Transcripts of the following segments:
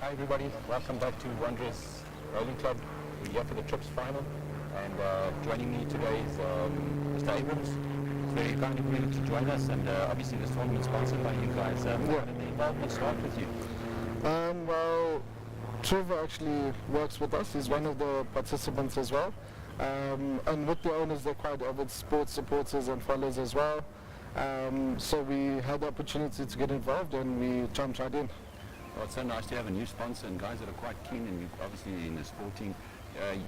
Hi everybody, welcome back to Wanderers Rowing Club. We're here for the Trips final, and joining me today is Mr. Abrams. It's very kind of you to join us, and obviously this tournament is sponsored by you guys. How did the involvement start with you? Well, Trevor actually works with us. He's one of the participants as well. And with the owners, they're quite avid sports supporters and followers as well. So we had the opportunity to get involved and we jumped right in. Well, it's so nice to have a new sponsor and guys that are quite keen, and you obviously in the sporting.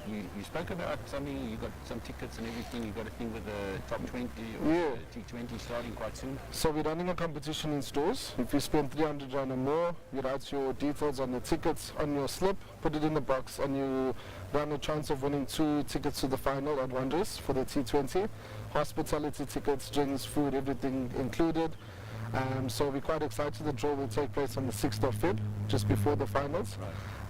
You spoke about something, you got some tickets and everything, you got a thing with the top 20 or T20 starting quite soon. So we're running a competition in stores. If you spend 300 rand or more, you write your details on the tickets on your slip, put it in the box, and you run a chance of winning 2 tickets to the final at Wanderers for the T20. Hospitality tickets, drinks, food, everything included. So we're quite excited. The draw will take place on the 6th of Feb, just before the finals.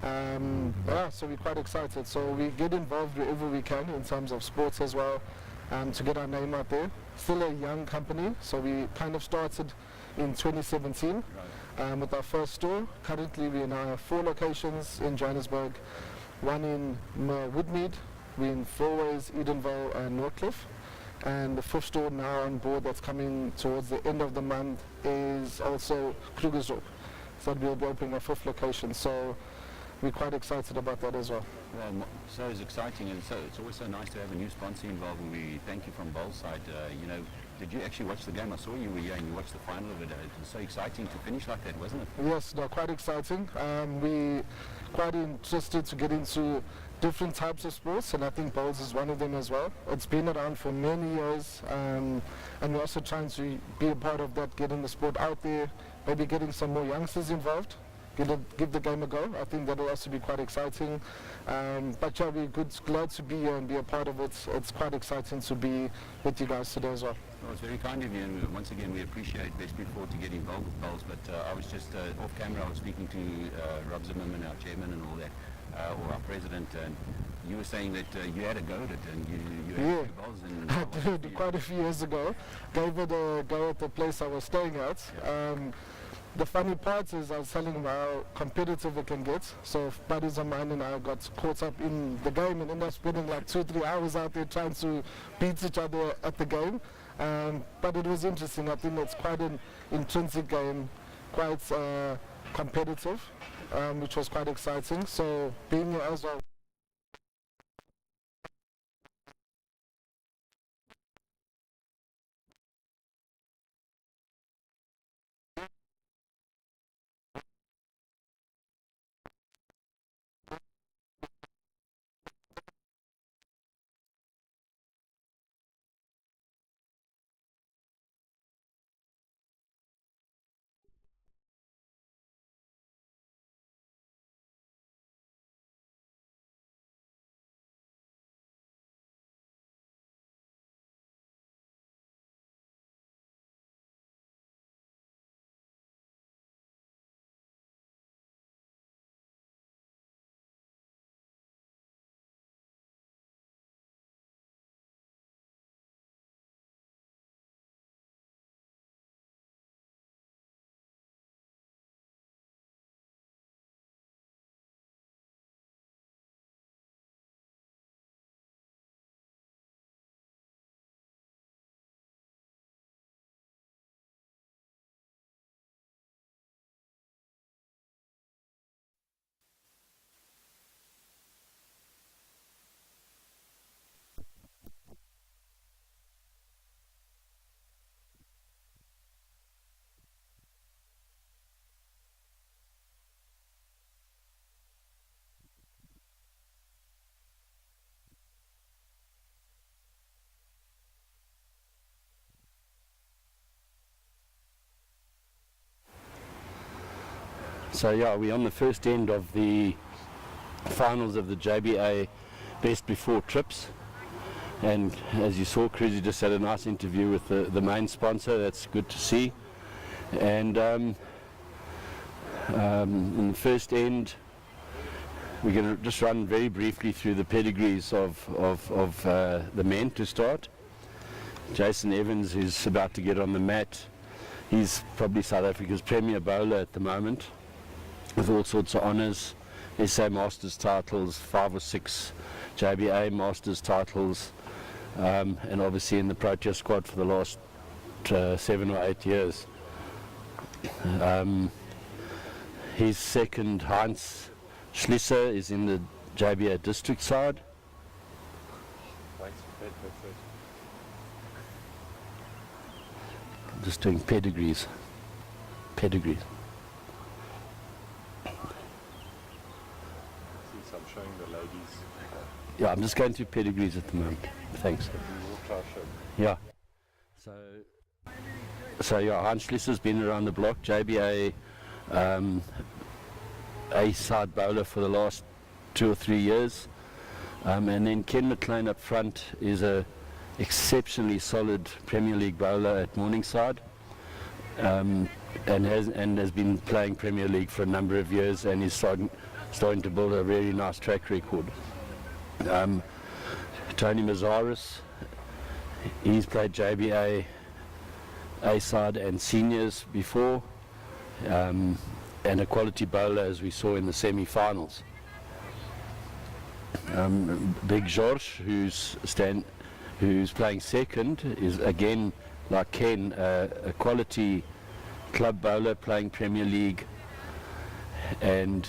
Right. So we're quite excited. So we get involved wherever we can in terms of sports as well, to get our name out there. Still a young company, so we kind of started in 2017 with our first store. Currently we now have 4 locations in Johannesburg, one in Woodmead, we're in Fourways, Edenvale and Northcliffe. And the 5th store now on board that's coming towards the end of the month is also Krugersdorp. So we'll be opening our 5th location. So we're quite excited about that as well. Well, so it's exciting, and so it's always so nice to have a new sponsor involved, and we thank you from Bowl's side. Did you actually watch the game? I saw you were here and you watched the final of it. It was so exciting to finish like that, wasn't it? Yes, no, quite exciting. We're quite interested to get into different types of sports, and I think bowls is one of them as well. It's been around for many years, and we're also trying to be a part of that, getting the sport out there, maybe getting some more youngsters involved, give the game a go. I think that'll also be quite exciting. But yeah, we're glad to be here and be a part of it. It's quite exciting to be with you guys today as well. Well, it's very kind of you, and once again we appreciate Best Before to get involved with bowls. But I was just off camera, I was speaking to Rob Zimmerman, our chairman and all that, or our president, and you were saying that you had a go at it, and you had 2 bowls. And I did quite a few years ago. Gave it a go at the place I was staying at. The funny part is I was telling them how competitive it can get. So buddies of mine and I got caught up in the game and ended up spending like 2-3 hours out there trying to beat each other at the game. But it was interesting. I think it's quite an intrinsic game, quite competitive, which was quite exciting. So being here as well. So yeah, we're on the first end of the finals of the JBA Best Before Trips, and as you saw, Cruzy just had a nice interview with the main sponsor. That's good to see. And in the first end, we're going to just run very briefly through the pedigrees of the men to start. Jason Evans is about to get on the mat. He's probably South Africa's premier bowler at the moment. with all sorts of honours, SA Masters titles, 5 or 6 JBA Masters titles, and obviously in the Protea squad for the last 7 or 8 years. His second, Heinz Schlisser, is in the JBA district side. Just doing pedigrees. Pedigrees. Since I'm showing the ladies, Yeah, I'm just going through pedigrees at the moment. Thanks. we will try show. Yeah. So yeah, Heinz Schlisser's been around the block. JBA A-side bowler for the last 2 or 3 years. And then Ken McLean up front is a exceptionally solid Premier League bowler at Morningside, and has been playing Premier League for a number of years, and is starting to build a really nice track record. Tony Mazaris, he's played JBA A-side and seniors before, and a quality bowler, as we saw in the semi-finals. Big George, who's playing second, is again, like Ken, a quality club bowler playing Premier League. And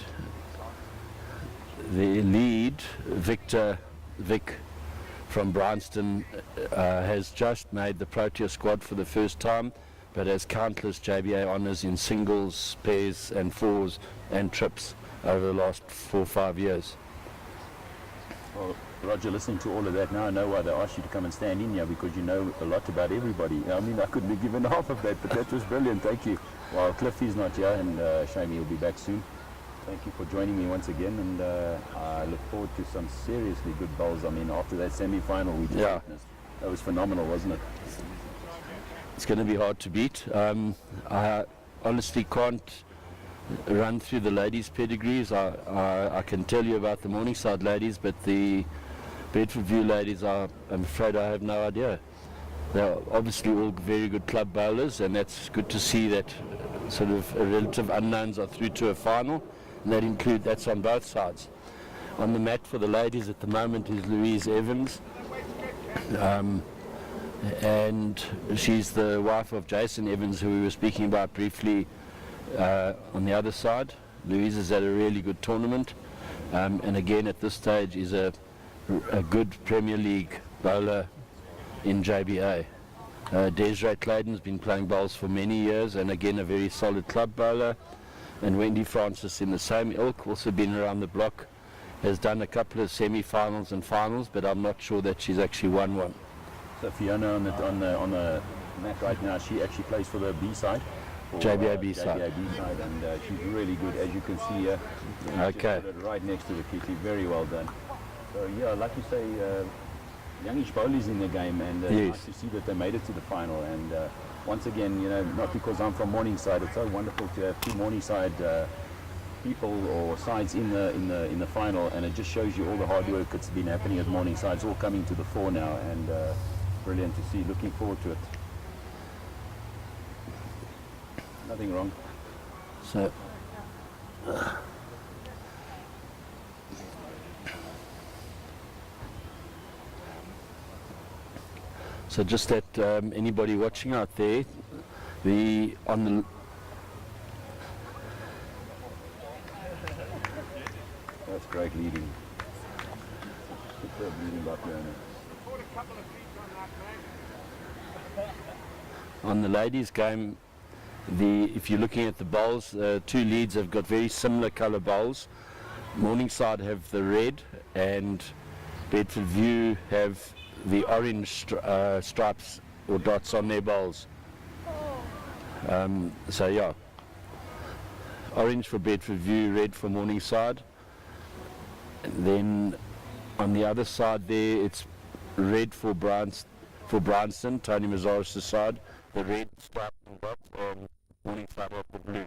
the lead, Vic from Bryanston, has just made the Protea squad for the first time, but has countless JBA honours in singles, pairs and fours and trips over the last 4 or 5 years. Well, Roger, listening to all of that, now I know why they asked you to come and stand in here, because you know a lot about everybody. I mean, I couldn't have given half of that, but that was brilliant. Thank you. Well, Cliffy's not here, and Shami will be back soon. Thank you for joining me once again, and I look forward to some seriously good bowls. I mean, after that semi-final we just witnessed, that was phenomenal, wasn't it? It's going to be hard to beat. I honestly can't run through the ladies' pedigrees. I can tell you about the Morningside ladies, but the Bedford View ladies, I'm afraid I have no idea. They're obviously all very good club bowlers, and that's good to see that sort of relative unknowns are through to a final, and that's on both sides. On the mat for the ladies at the moment is Louise Evans, and she's the wife of Jason Evans, who we were speaking about briefly on the other side. Louise has had a really good tournament, and again at this stage is a good Premier League bowler in JBA. Desiree Clayton's been playing bowls for many years, and again a very solid club bowler. And Wendy Francis in the same ilk, also been around the block, has done a couple of semi-finals and finals, but I'm not sure that she's actually won one. So Fiona on the mat right now, she actually plays for the B side. JBA B side. JBA B side, and she's really good, as you can see here. Okay. Just put it right next to the kitty, very well done. So yeah, like you say, youngish bowlers in the game, and Yes. nice to see that they made it to the final. And once again, you know, not because I'm from Morningside, it's so wonderful to have 2 Morningside people or sides in the final, and it just shows you all the hard work that's been happening at Morningside. It's all coming to the fore now, and brilliant to see. Looking forward to it. Nothing wrong. So just that anybody watching out there, That's great leading. Superb leading by Fiona. on the ladies' game, if you're looking at the bowls, 2 leads have got very similar colour bowls. Morningside have the red, and Bedford View have the orange stripes or dots on their bowls. So yeah, orange for Bedford View, red for Morningside. And then on the other side there, it's red for Bryanston, Tony Mazaris' side, the red stripe and dots, and Morningside have the blue.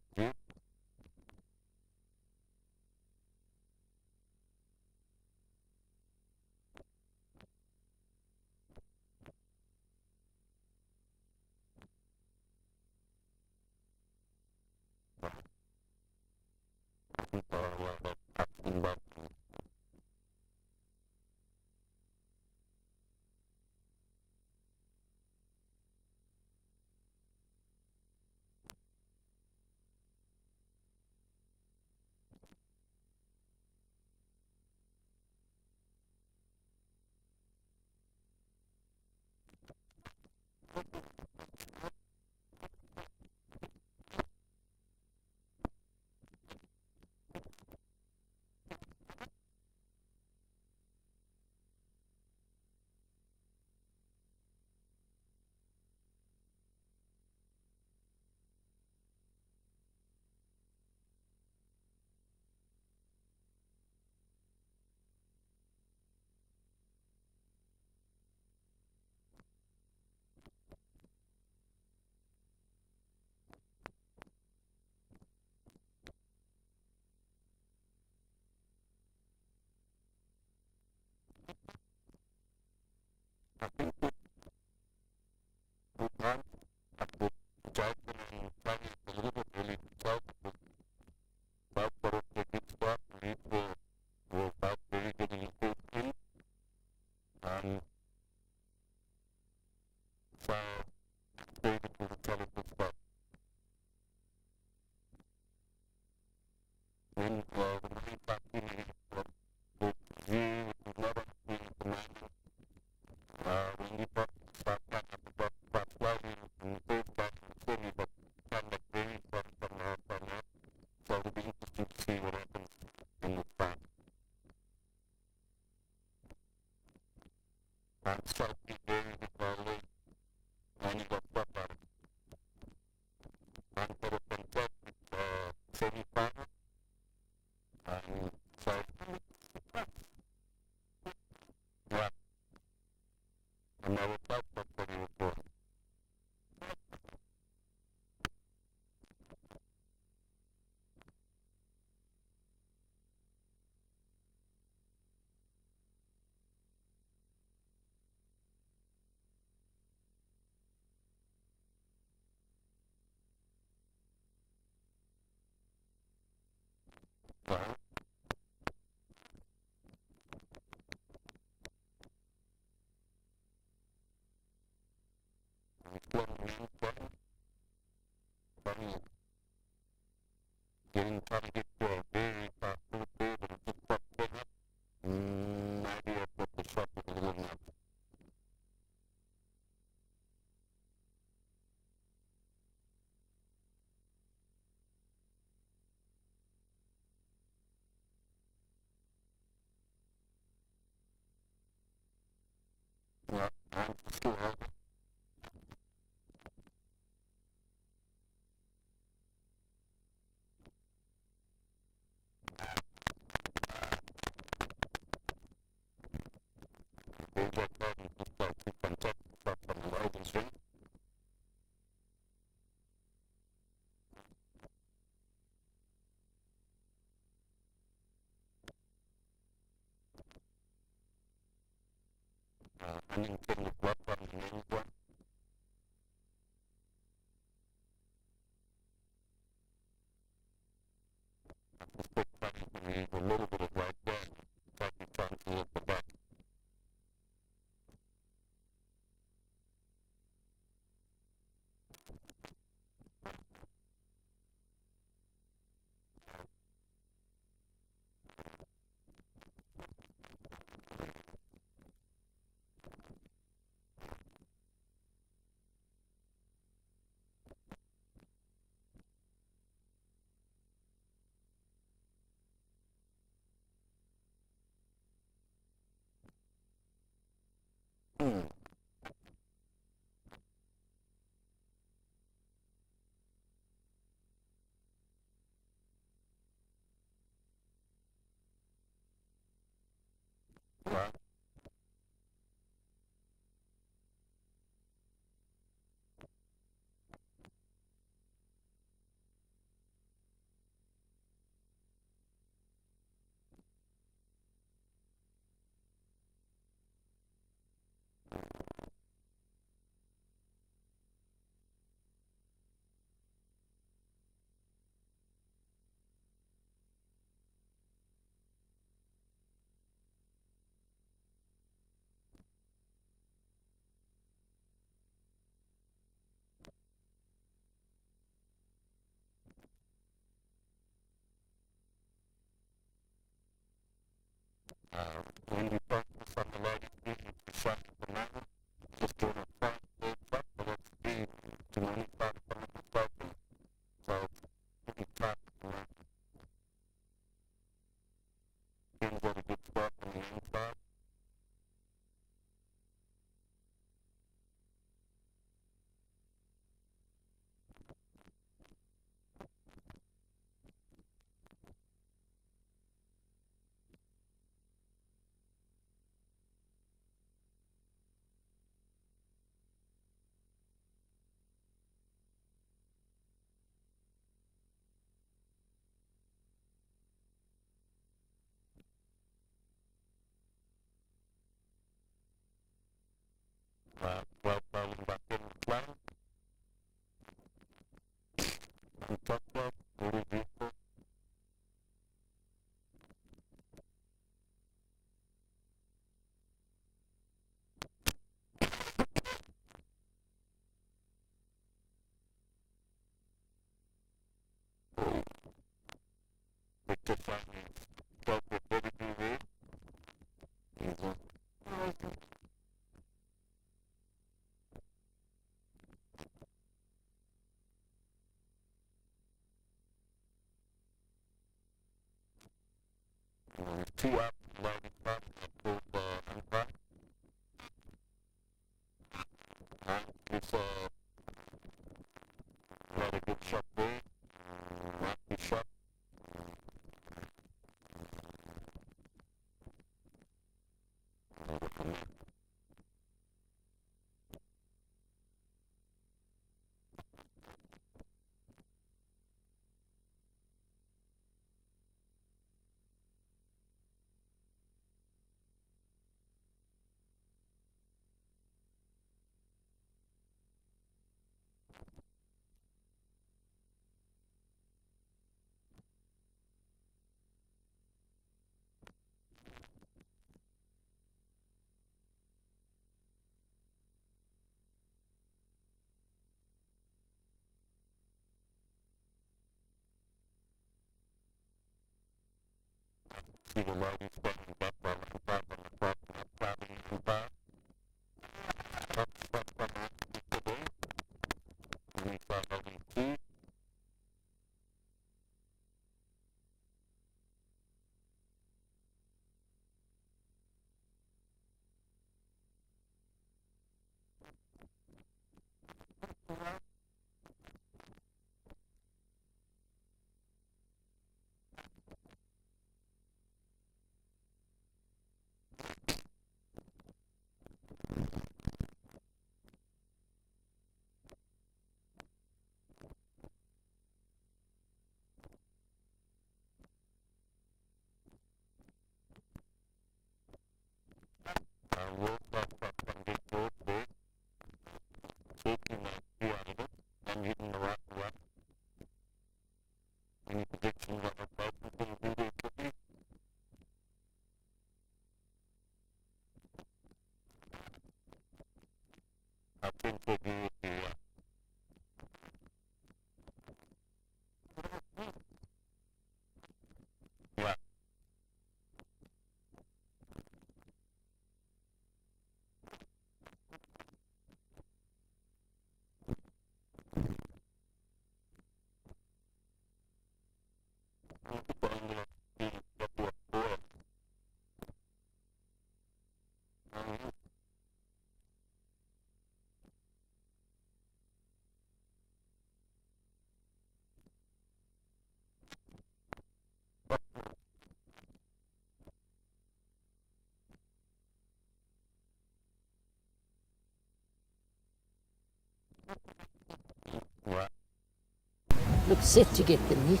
Looks set to get the meat.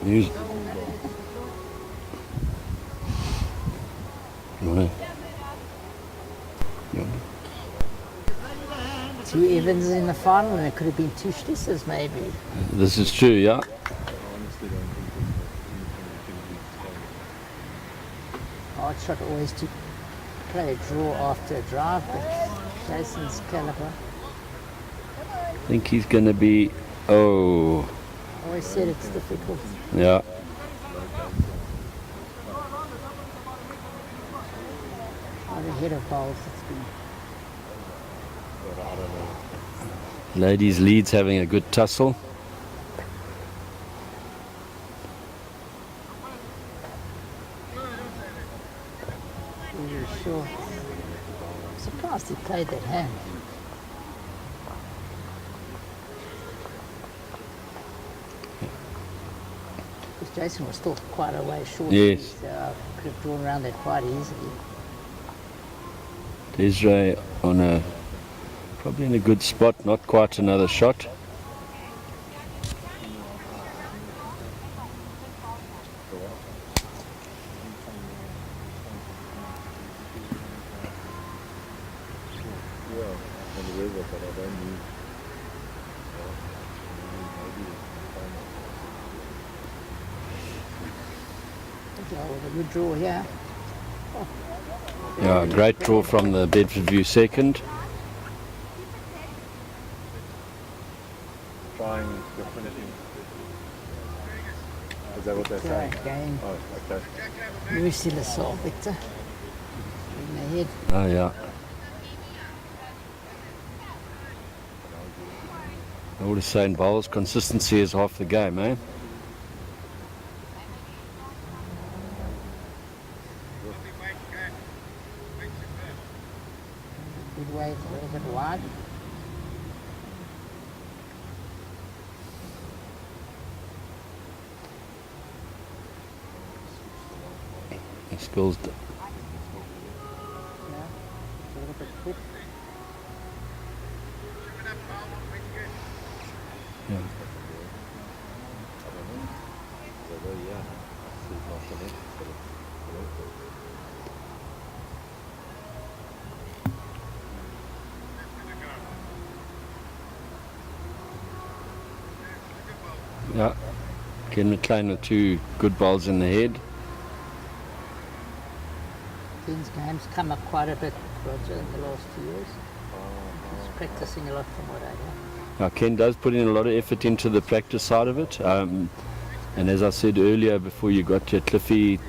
Music. Right. Yeah. Two Evans in the final, and it could have been two Schlissers maybe. This is true, yeah. Hard shot always to play a draw after a drive, but Jason's caliber. I think he's going to be. Oh, Always said it's difficult. yeah. Not ahead of bowls. It's been Ladies leads having a good tussle. really sure. Surprised he played that hand. Because Jason was still quite a way short. Yes. So could have drawn around that quite easily. Desiree on a probably in a good spot, not quite another shot. With a good draw here. Yeah, great draw from the Bedford View second. Trying the finishing. Is that what they're saying? Game. Oh, okay. Merciless soul, Victor. In the head. Oh yeah. I would say in bowls, consistency is half the game, eh? Good way, it's a little bit wide. Skills. Yeah. It's a little bit quick. Yeah. Yeah. Ken McLean with two good balls in the head. Ken's game's come up quite a bit, Roger, in the last 2 years. He's practicing a lot from what I hear. Now, Ken does put in a lot of effort into the practice side of it. And as I said earlier, before you got to Cliffy,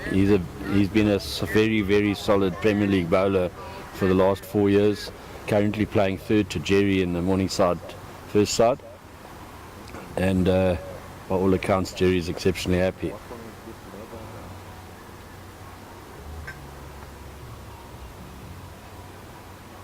he's been a very, very solid Premier League bowler for the last 4 years. Currently playing third to Jerry in the Morningside first side. And by all accounts, Jerry's exceptionally happy.